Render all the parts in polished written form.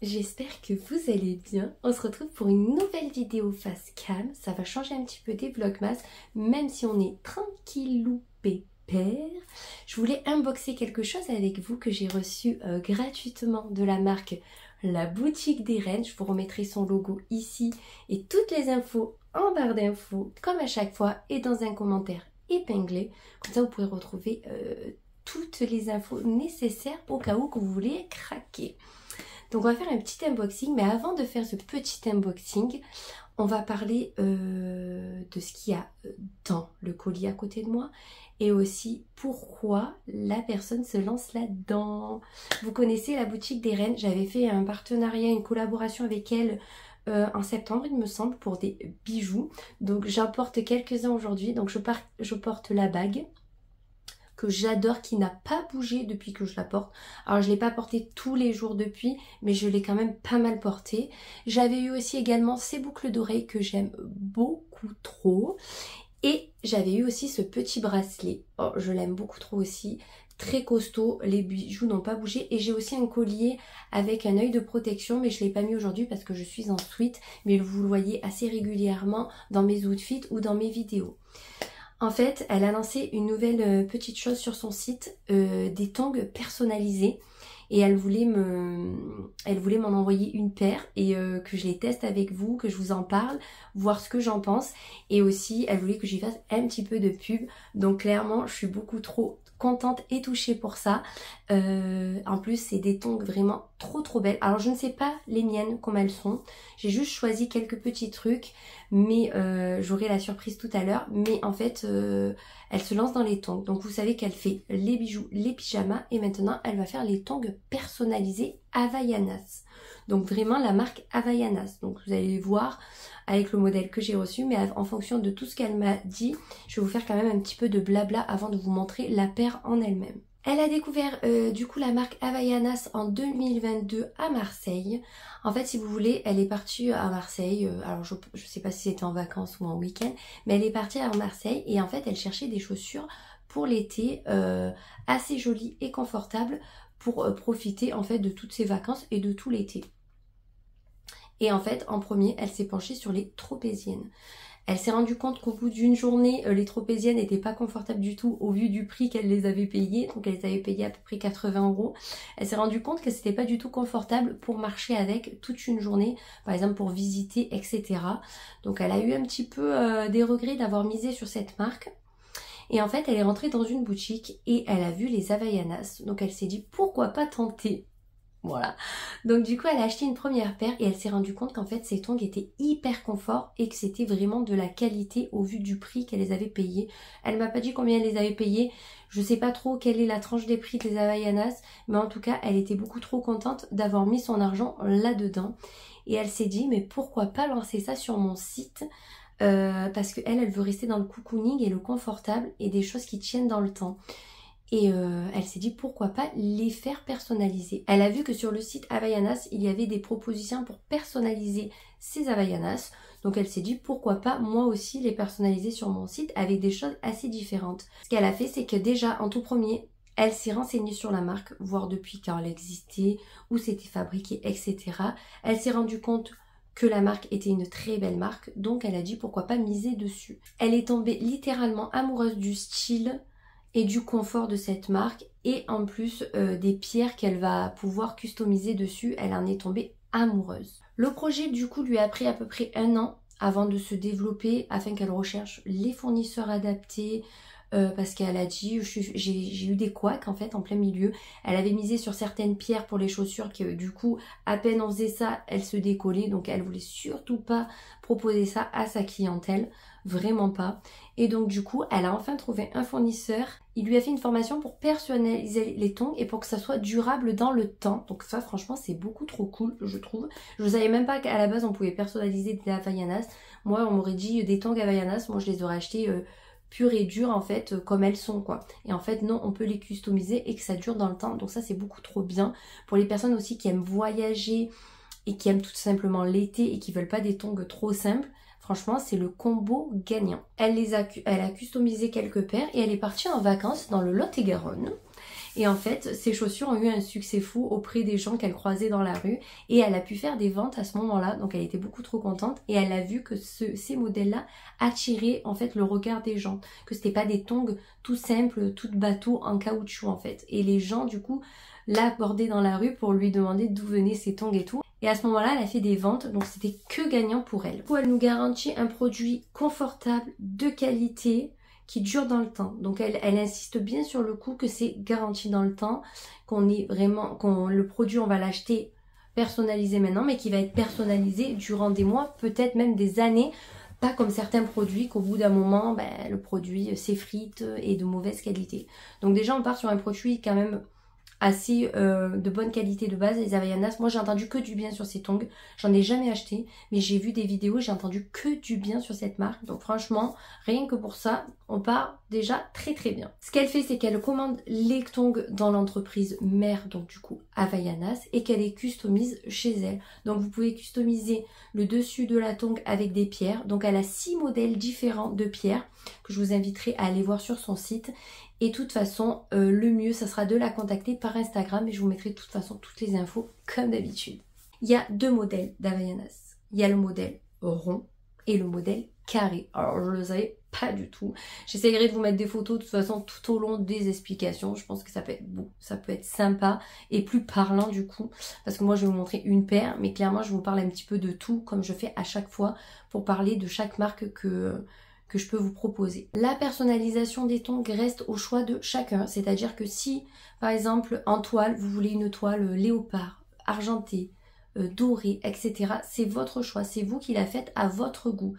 j'espère que vous allez bien. On se retrouve pour une nouvelle vidéo face cam. Ça va changer un petit peu des vlogmas, même si on est tranquillou pépère. Je voulais unboxer quelque chose avec vous que j'ai reçu gratuitement de la marque La Boutique des Reines. Je vous remettrai son logo ici et toutes les infos en barre d'infos, comme à chaque fois, et dans un commentaire épinglé. Comme ça, vous pourrez retrouver toutes les infos nécessaires au cas où que vous voulez craquer. Donc on va faire un petit unboxing, mais avant de faire ce petit unboxing, on va parler de ce qu'il y a dans le colis à côté de moi et aussi pourquoi la personne se lance là-dedans. Vous connaissez La Boutique des Reines, j'avais fait un partenariat, une collaboration avec elle en septembre il me semble pour des bijoux. Donc j'en porte quelques-uns aujourd'hui, donc je porte la bague que j'adore, qui n'a pas bougé depuis que je la porte. Alors je ne l'ai pas portée tous les jours depuis, mais je l'ai quand même pas mal portée. J'avais eu aussi également ces boucles d'oreilles que j'aime beaucoup trop. Et j'avais eu aussi ce petit bracelet. Oh, je l'aime beaucoup trop aussi. Très costaud, les bijoux n'ont pas bougé. Et j'ai aussi un collier avec un œil de protection, mais je ne l'ai pas mis aujourd'hui parce que je suis en suite. Mais vous le voyez assez régulièrement dans mes outfits ou dans mes vidéos. En fait, elle a lancé une nouvelle petite chose sur son site, des tongs personnalisés. Et elle voulait m'en envoyer une paire et que je les teste avec vous, que je vous en parle, voir ce que j'en pense. Et aussi, elle voulait que j'y fasse un petit peu de pub. Donc clairement, je suis beaucoup trop contente et touchée pour ça. En plus, c'est des tongs vraiment trop belles. Alors, je ne sais pas les miennes, comme elles sont. J'ai juste choisi quelques petits trucs, mais j'aurai la surprise tout à l'heure. Mais en fait, elle se lance dans les tongs. Donc, vous savez qu'elle fait les bijoux, les pyjamas. Et maintenant, elle va faire les tongs personnalisés Havaianas. Donc, vraiment la marque Havaianas. Donc, vous allez voir avec le modèle que j'ai reçu, mais en fonction de tout ce qu'elle m'a dit, je vais vous faire quand même un petit peu de blabla avant de vous montrer la paire en elle-même. Elle a découvert du coup la marque Havaianas en 2022 à Marseille. En fait, si vous voulez, elle est partie à Marseille, alors je sais pas si c'était en vacances ou en week-end, mais elle est partie à Marseille et en fait elle cherchait des chaussures pour l'été assez jolies et confortables pour profiter en fait de toutes ses vacances et de tout l'été. Et en fait, en premier, elle s'est penchée sur les tropéziennes. Elle s'est rendue compte qu'au bout d'une journée, les tropéziennes n'étaient pas confortables du tout au vu du prix qu'elle les avait payées. Donc elle les avait payées à peu près 80 €. Elle s'est rendue compte que c'était pas du tout confortable pour marcher avec toute une journée, par exemple pour visiter, etc. Donc elle a eu un petit peu des regrets d'avoir misé sur cette marque. Et en fait, elle est rentrée dans une boutique et elle a vu les Havaianas. Donc elle s'est dit pourquoi pas tenter. Voilà, donc du coup elle a acheté une première paire et elle s'est rendue compte qu'en fait ces tongs étaient hyper confort et que c'était vraiment de la qualité au vu du prix qu'elle les avait payés. Elle m'a pas dit combien elle les avait payés, je sais pas trop quelle est la tranche des prix des Havaianas, mais en tout cas elle était beaucoup trop contente d'avoir mis son argent là-dedans. Et elle s'est dit mais pourquoi pas lancer ça sur mon site parce qu'elle veut rester dans le cocooning et le confortable et des choses qui tiennent dans le temps. Et elle s'est dit pourquoi pas les faire personnaliser. Elle a vu que sur le site Havaianas, il y avait des propositions pour personnaliser ses Havaianas. Donc elle s'est dit pourquoi pas moi aussi les personnaliser sur mon site avec des choses assez différentes. Ce qu'elle a fait, c'est que déjà en tout premier, elle s'est renseignée sur la marque, voir depuis quand elle existait, où c'était fabriqué, etc. Elle s'est rendue compte que la marque était une très belle marque, donc elle a dit pourquoi pas miser dessus. Elle est tombée littéralement amoureuse du style et du confort de cette marque et en plus des pierres qu'elle va pouvoir customiser dessus, elle en est tombée amoureuse. Le projet du coup lui a pris à peu près 1 an avant de se développer afin qu'elle recherche les fournisseurs adaptés parce qu'elle a dit j'ai eu des couacs en fait en plein milieu. Elle avait misé sur certaines pierres pour les chaussures que du coup à peine on faisait ça elles se décollaient, donc elle voulait surtout pas proposer ça à sa clientèle, vraiment pas. Et donc du coup elle a enfin trouvé un fournisseur, il lui a fait une formation pour personnaliser les tongs et pour que ça soit durable dans le temps. Donc ça franchement c'est beaucoup trop cool je trouve. Je savais même pas qu'à la base on pouvait personnaliser des Havaianas. Moi on m'aurait dit des tongs Havaianas, moi je les aurais achetés pures et dures en fait comme elles sont quoi. Et en fait non, on peut les customiser et que ça dure dans le temps. Donc ça c'est beaucoup trop bien pour les personnes aussi qui aiment voyager et qui aiment tout simplement l'été et qui veulent pas des tongs trop simples. Franchement, c'est le combo gagnant. Elle a customisé quelques paires et elle est partie en vacances dans le Lot-et-Garonne. Et en fait, ces chaussures ont eu un succès fou auprès des gens qu'elle croisait dans la rue. Et elle a pu faire des ventes à ce moment-là. Donc elle était beaucoup trop contente. Et elle a vu que ces modèles-là attiraient en fait le regard des gens. Que c'était pas des tongs tout simples, tout bateau en caoutchouc en fait. Et les gens du coup l'abordaient dans la rue pour lui demander d'où venaient ces tongs et tout. Et à ce moment-là, elle a fait des ventes, donc c'était que gagnant pour elle. Du coup, elle nous garantit un produit confortable, de qualité, qui dure dans le temps. Donc elle insiste bien sur le coup que c'est garanti dans le temps, le produit on va l'acheter personnalisé maintenant, mais qui va être personnalisé durant des mois, peut-être même des années, pas comme certains produits qu'au bout d'un moment, le produit s'effrite et de mauvaise qualité. Donc déjà on part sur un produit quand même assez de bonne qualité de base, les Havaianas. Moi j'ai entendu que du bien sur ces tongs, j'en ai jamais acheté, mais j'ai vu des vidéos, j'ai entendu que du bien sur cette marque. Donc franchement, rien que pour ça, on part déjà très très bien. Ce qu'elle fait, c'est qu'elle commande les tongs dans l'entreprise mère, donc du coup Havaianas, et qu'elle les customise chez elle. Donc vous pouvez customiser le dessus de la tong avec des pierres. Donc elle a 6 modèles différents de pierres que je vous inviterai à aller voir sur son site. Et de toute façon, le mieux, ça sera de la contacter par Instagram. Et je vous mettrai de toute façon toutes les infos comme d'habitude. Il y a 2 modèles d'Havaianas. Il y a le modèle rond et le modèle carré. Alors, je ne le savais pas du tout. J'essaierai de vous mettre des photos de toute façon tout au long des explications. Je pense que ça peut être beau, ça peut être sympa et plus parlant du coup. Parce que moi, je vais vous montrer une paire. Mais clairement, je vous parle un petit peu de tout comme je fais à chaque fois pour parler de chaque marque que je peux vous proposer. La personnalisation des tongs reste au choix de chacun, c'est-à-dire que si, par exemple, en toile, vous voulez une toile léopard, argentée, dorée, etc., c'est votre choix, c'est vous qui la faites à votre goût.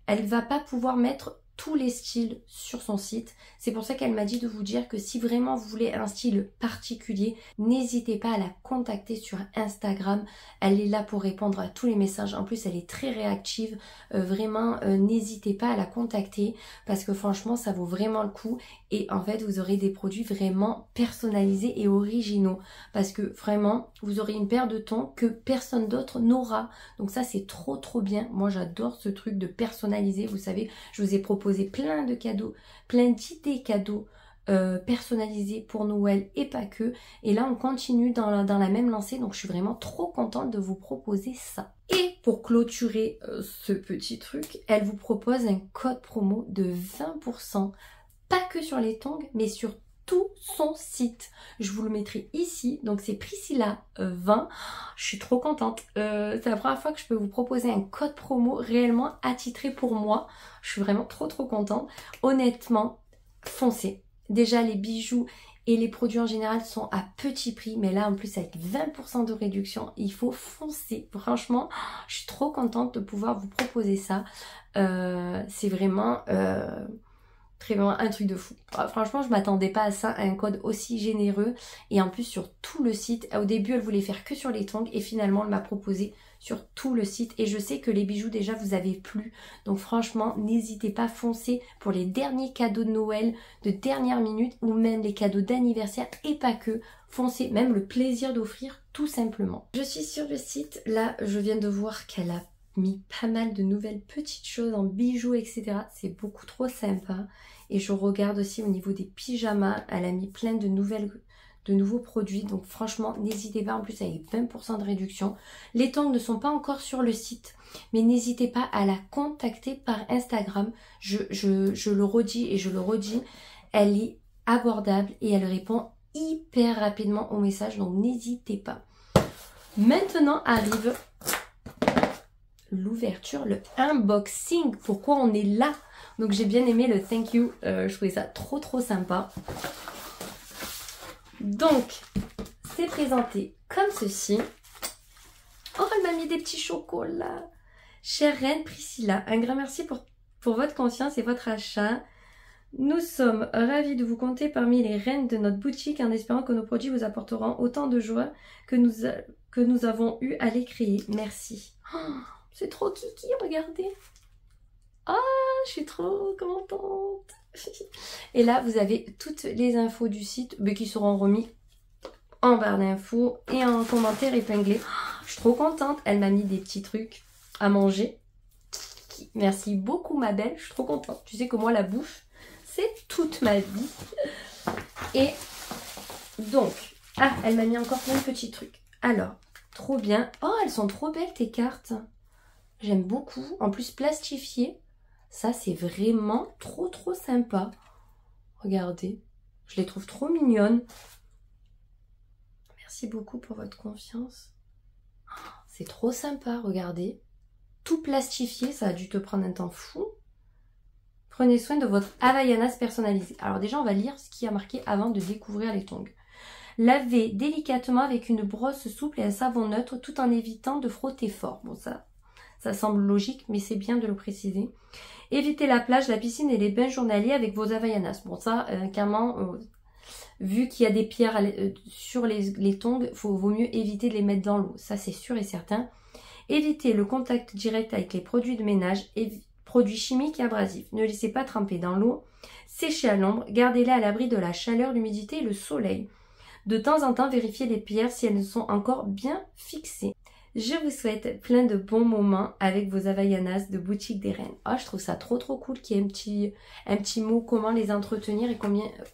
Elle ne va pas pouvoir mettre tous les styles sur son site. C'est pour ça qu'elle m'a dit de vous dire que si vraiment vous voulez un style particulier, n'hésitez pas à la contacter sur Instagram. Elle est là pour répondre à tous les messages. En plus, elle est très réactive. Vraiment, n'hésitez pas à la contacter parce que franchement, ça vaut vraiment le coup. Et en fait, vous aurez des produits vraiment personnalisés et originaux. Parce que vraiment, vous aurez une paire de tongs que personne d'autre n'aura. Donc ça, c'est trop trop bien. Moi, j'adore ce truc de personnaliser. Vous savez, je vous ai proposé plein de cadeaux, plein d'idées cadeaux personnalisés pour Noël et pas que. Et là, on continue dans la même lancée. Donc, je suis vraiment trop contente de vous proposer ça. Et pour clôturer ce petit truc, elle vous propose un code promo de 20%. Pas que sur les tongs, mais sur tout son site. Je vous le mettrai ici. Donc c'est Priscilla 20. Je suis trop contente. C'est la première fois que je peux vous proposer un code promo réellement attitré pour moi. Je suis vraiment trop contente. Honnêtement, foncez. Déjà les bijoux et les produits en général sont à petit prix. Mais là en plus avec 20% de réduction, il faut foncer. Franchement, je suis trop contente de pouvoir vous proposer ça. C'est vraiment... vraiment un truc de fou. Franchement, je m'attendais pas à ça, à un code aussi généreux. Et en plus, sur tout le site. Au début, elle voulait faire que sur les tongs. Et finalement, elle m'a proposé sur tout le site. Et je sais que les bijoux, déjà, vous avez plu. Donc franchement, n'hésitez pas à foncer pour les derniers cadeaux de Noël, de dernière minute, ou même les cadeaux d'anniversaire. Et pas que. Foncez, même le plaisir d'offrir, tout simplement. Je suis sur le site. Là, je viens de voir qu'elle a mis pas mal de nouvelles petites choses en bijoux, etc. C'est beaucoup trop sympa. Et je regarde aussi au niveau des pyjamas, elle a mis plein de nouveaux produits. Donc franchement, n'hésitez pas, en plus avec 20% de réduction. Les tongs ne sont pas encore sur le site, mais n'hésitez pas à la contacter par Instagram. Je le redis et je le redis, elle est abordable et elle répond hyper rapidement aux messages, donc n'hésitez pas. Maintenant arrive l'ouverture, le unboxing. Pourquoi on est là? Donc j'ai bien aimé le thank you, je trouvais ça trop sympa. Donc c'est présenté comme ceci. Oh, elle m'a mis des petits chocolats. Chère reine Priscilla, un grand merci pour votre confiance et votre achat. Nous sommes ravis de vous compter parmi les reines de notre boutique en espérant que nos produits vous apporteront autant de joie que nous avons eu à les créer. Merci. Oh, c'est trop kiki, regardez. Ah, je suis trop contente. Et là, vous avez toutes les infos du site qui seront remis en barre d'infos et en commentaire épinglé. Oh, je suis trop contente. Elle m'a mis des petits trucs à manger. Merci beaucoup, ma belle. Je suis trop contente. Tu sais que moi, la bouffe, c'est toute ma vie. Et Donc, ah, elle m'a mis encore plein de petits trucs. Alors, trop bien. Oh, elles sont trop belles tes cartes. J'aime beaucoup. En plus, plastifiées. Ça, c'est vraiment trop sympa. Regardez. Je les trouve trop mignonnes. Merci beaucoup pour votre confiance. C'est trop sympa, regardez. Tout plastifié, ça a dû te prendre un temps fou. Prenez soin de votre Havaianas personnalisé. Alors déjà, on va lire ce qui a marqué avant de découvrir les tongs. Lavez délicatement avec une brosse souple et un savon neutre tout en évitant de frotter fort. Bon, ça semble logique, mais c'est bien de le préciser. Évitez la plage, la piscine et les bains journaliers avec vos Havaianas. Bon, ça, clairement, vu qu'il y a des pierres sur les tongs, vaut mieux éviter de les mettre dans l'eau. Ça, c'est sûr et certain. Évitez le contact direct avec les produits de ménage et produits chimiques et abrasifs. Ne laissez pas tremper dans l'eau. Séchez à l'ombre. Gardez-les à l'abri de la chaleur, l'humidité et le soleil. De temps en temps, vérifiez les pierres si elles sont encore bien fixées. Je vous souhaite plein de bons moments avec vos Havaianas de Boutique des Reines. Oh, je trouve ça trop cool qu'il y ait un petit mot comment les entretenir et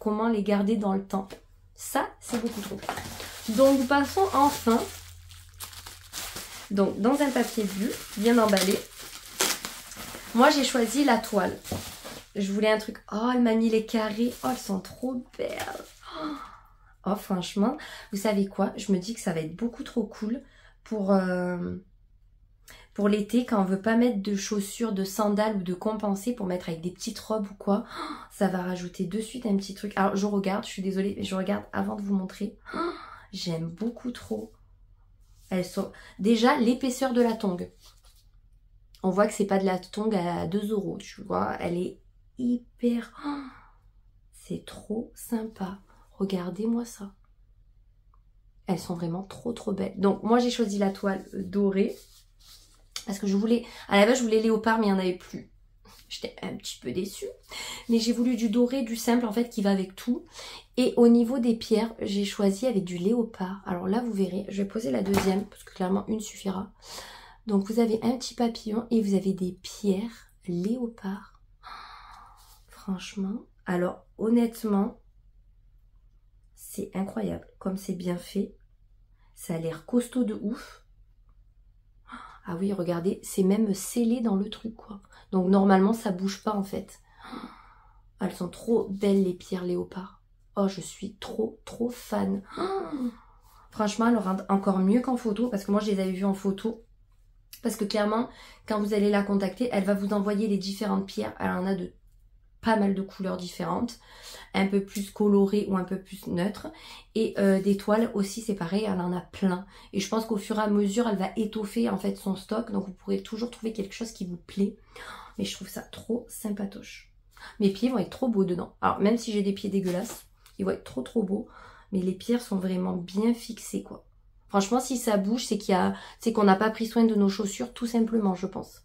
comment les garder dans le temps. Ça, c'est beaucoup trop. Donc, passons enfin. Donc, dans un papier bleu, bien emballé. Moi, j'ai choisi la toile. Je voulais un truc. Oh, elle m'a mis les carrés. Oh, elles sont trop belles. Oh, franchement, vous savez quoi? Je me dis que ça va être beaucoup trop cool pour l'été, quand on veut pas mettre de chaussures, de sandales ou de compensés pour mettre avec des petites robes ou quoi. Ça va rajouter de suite un petit truc. Alors, je regarde, je suis désolée, mais je regarde avant de vous montrer. J'aime beaucoup trop. Elles sont déjà l'épaisseur de la tongue. On voit que c'est pas de la tongue à 2 €, tu vois. Elle est hyper... c'est trop sympa. Regardez-moi ça. Elles sont vraiment trop belles. Donc, moi, j'ai choisi la toile dorée. Parce que je voulais... À la base, je voulais léopard, mais il n'y en avait plus. J'étais un petit peu déçue. Mais j'ai voulu du doré, du simple, en fait, qui va avec tout. Et au niveau des pierres, j'ai choisi avec du léopard. Alors là, vous verrez. Je vais poser la deuxième, parce que clairement, une suffira. Donc, vous avez un petit papillon et vous avez des pierres léopard. Franchement. Alors, honnêtement, c'est incroyable. Comme c'est bien fait. Ça a l'air costaud de ouf. Ah oui, regardez, c'est même scellé dans le truc, quoi. Donc, normalement, ça bouge pas, en fait. Elles sont trop belles, les pierres léopard. Oh, je suis trop fan. Franchement, elles rendent encore mieux qu'en photo, parce que moi, je les avais vues en photo. Parce que clairement, quand vous allez la contacter, elle va vous envoyer les différentes pierres. Elle en a de pas mal de couleurs différentes, un peu plus colorées ou un peu plus neutres, et des toiles aussi, c'est pareil, elle en a plein, et je pense qu'au fur et à mesure elle va étoffer en fait son stock, donc vous pourrez toujours trouver quelque chose qui vous plaît. Mais je trouve ça trop sympatoche. Mes pieds vont être trop beaux dedans. Alors même si j'ai des pieds dégueulasses, ils vont être trop beaux, mais les pierres sont vraiment bien fixées, quoi. Franchement, si ça bouge, c'est qu'on n'a pas pris soin de nos chaussures, tout simplement, je pense.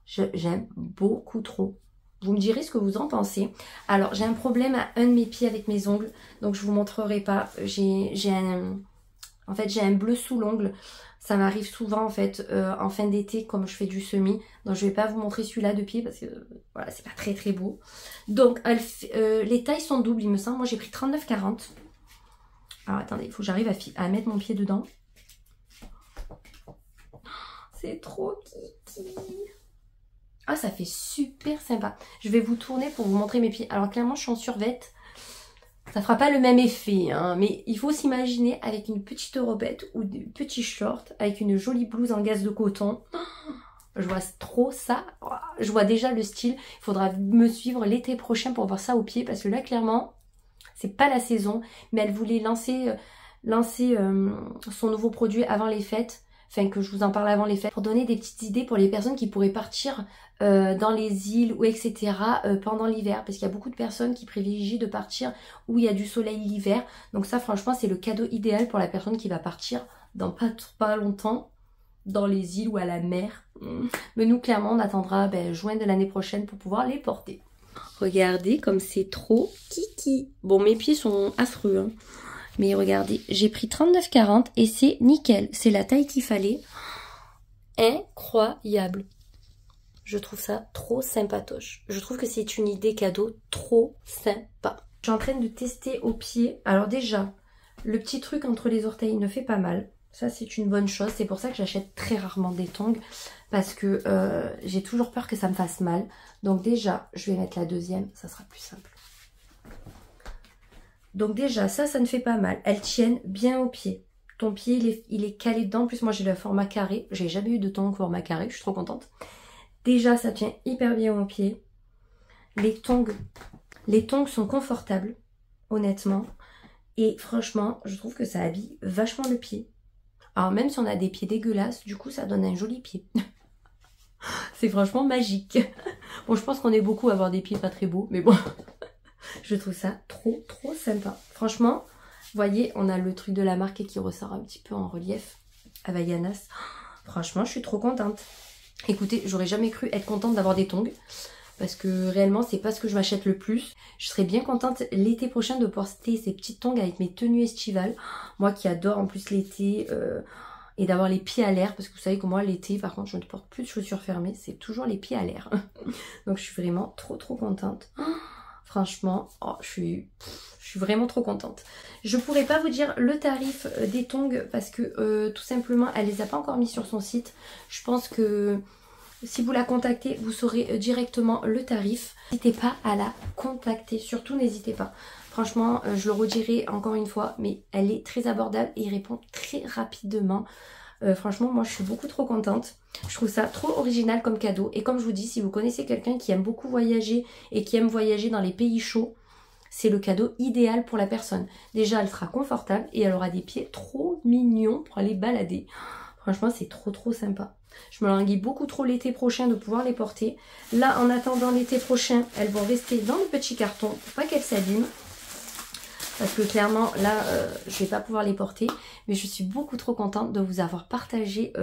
J'aime beaucoup trop. Vous me direz ce que vous en pensez. Alors, j'ai un problème à un de mes pieds avec mes ongles. Donc, je vous montrerai pas. En fait, j'ai un bleu sous l'ongle. Ça m'arrive souvent, en fait, en fin d'été, comme je fais du semi. Donc, je vais pas vous montrer celui-là de pied parce que, voilà, c'est pas très beau. Donc, les tailles sont doubles, il me semble. Moi, j'ai pris 39,40. Alors, attendez, il faut que j'arrive à mettre mon pied dedans. C'est trop kiki. Ah, ça fait super sympa. Je vais vous tourner pour vous montrer mes pieds. Alors, clairement, je suis en survette. Ça fera pas le même effet, hein, mais il faut s'imaginer avec une petite robette ou des petits shorts, avec une jolie blouse en gaze de coton. Je vois trop ça. Je vois déjà le style. Il faudra me suivre l'été prochain pour voir ça aux pieds, parce que là, clairement, c'est pas la saison. Mais elle voulait lancer son nouveau produit avant les fêtes. Enfin, que je vous en parle avant les fêtes, pour donner des petites idées pour les personnes qui pourraient partir dans les îles ou etc. Pendant l'hiver, parce qu'il y a beaucoup de personnes qui privilégient de partir où il y a du soleil l'hiver. Donc ça, franchement, c'est le cadeau idéal pour la personne qui va partir dans pas longtemps dans les îles ou à la mer. Mais nous, clairement, on attendra juin de l'année prochaine pour pouvoir les porter. Regardez comme c'est trop kiki. Bon, mes pieds sont affreux, hein. Mais regardez, j'ai pris 39,40 et c'est nickel. C'est la taille qu'il fallait. Incroyable. Je trouve ça trop sympatoche. Je trouve que c'est une idée cadeau trop sympa. Je suis en train de tester aux pieds. Alors déjà, Le petit truc entre les orteils ne fait pas mal. Ça, c'est une bonne chose. C'est pour ça que j'achète très rarement des tongs. Parce que j'ai toujours peur que ça me fasse mal. Donc déjà, je vais mettre la deuxième. Ça sera plus simple. Donc déjà, ça ne fait pas mal. Elles tiennent bien au pied. Ton pied, il est calé dedans. En plus, moi, j'ai le format carré. J'ai jamais eu de tongs format carré. Je suis trop contente. Déjà, ça tient hyper bien au pied. Les tongs sont confortables, honnêtement. Et franchement, je trouve que ça habille vachement le pied. Alors même si on a des pieds dégueulasses, du coup, ça donne un joli pied. C'est franchement magique. Bon, je pense qu'on est beaucoup à avoir des pieds pas très beaux, mais bon. Je trouve ça trop sympa. Franchement, vous voyez, on a le truc de la marque qui ressort un petit peu en relief. Havaianas. Franchement, je suis trop contente. Écoutez, j'aurais jamais cru être contente d'avoir des tongs. Parce que réellement, c'est pas ce que je m'achète le plus. Je serais bien contente l'été prochain de porter ces petites tongs avec mes tenues estivales. Moi qui adore en plus l'été et d'avoir les pieds à l'air. Parce que vous savez que moi l'été, par contre, je ne porte plus de chaussures fermées. C'est toujours les pieds à l'air. Donc je suis vraiment trop contente. Franchement, je suis vraiment trop contente. Je pourrais pas vous dire le tarif des tongs parce que tout simplement, elle les a pas encore mis sur son site. Je pense que si vous la contactez, vous saurez directement le tarif. N'hésitez pas à la contacter, surtout n'hésitez pas. Franchement, je le redirai encore une fois, mais elle est très abordable et il répond très rapidement. Franchement, moi je suis beaucoup trop contente. Je trouve ça trop original comme cadeau. Et comme je vous dis, si vous connaissez quelqu'un qui aime beaucoup voyager et qui aime voyager dans les pays chauds, c'est le cadeau idéal pour la personne. Déjà, elle sera confortable et elle aura des pieds trop mignons pour aller balader. Franchement, c'est trop sympa. Je me languis beaucoup trop l'été prochain de pouvoir les porter. Là, en attendant l'été prochain, elles vont rester dans le petit carton pour pas qu'elles s'abîment. Parce que clairement, là, je vais pas pouvoir les porter. Mais je suis beaucoup trop contente de vous avoir partagé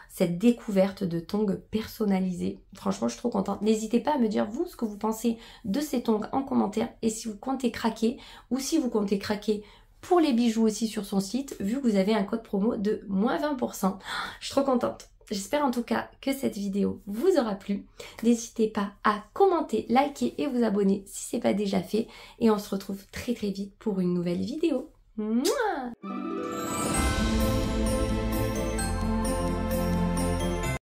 cette découverte de tongs personnalisés. Franchement, je suis trop contente. N'hésitez pas à me dire, vous, ce que vous pensez de ces tongs en commentaire. Et si vous comptez craquer, ou si vous comptez craquer pour les bijoux aussi sur son site, vu que vous avez un code promo de moins 20%. Je suis trop contente. J'espère en tout cas que cette vidéo vous aura plu. N'hésitez pas à commenter, liker et vous abonner si ce n'est pas déjà fait. Et on se retrouve très vite pour une nouvelle vidéo. Mouah!